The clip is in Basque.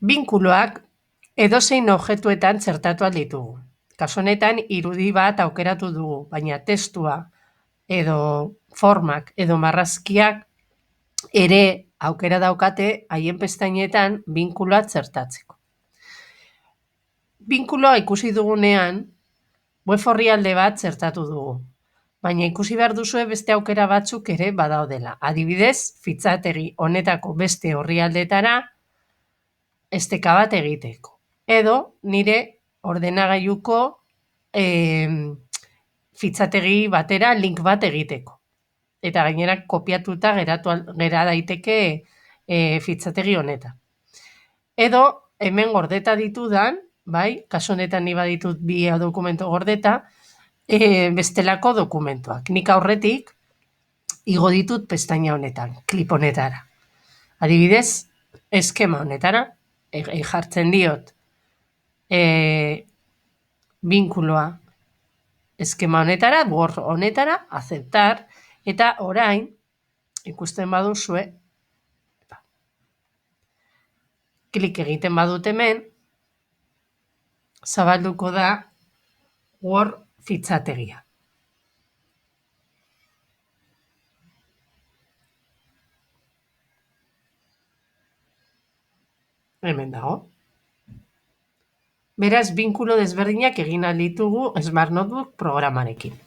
Binkuloak edozein objektuetan txertatu ahal ditugu. Kasu honetan irudi bat aukeratu dugu, baina testua edo formak edo marrazkiak ere aukera daukate haien pestainetan binkuloa txertatzeko. Binkuloa ikusi dugunean, web orrialde bat txertatu dugu, baina ikusi behar duzue beste aukera batzuk ere badaudela. Adibidez, fitxategi honetako beste orrialdetara esteka bat egiteko. Edo nire ordenagailuko fitxategi batera link bat egiteko. Eta gainera kopiatuta gera daiteke fitxategi honetan. Edo hemen gordeta ditudan, bai, kasu honetan ni baditut 2 dokumentu gordeta, bestelako dokumentuak. Nik aurretik igo ditut pestaina honetan, klip honetara. Adibidez, eskema honetara, jartzen diot binkuloa eskema honetara, Word honetara, aceptar, eta orain, ikusten baduzue, klik egiten badut hemen, zabalduko da Word fitxategia. Hemen dago. Beraz, binkulo desberdinak egin ahal ditugu Smart Notebook programarekin.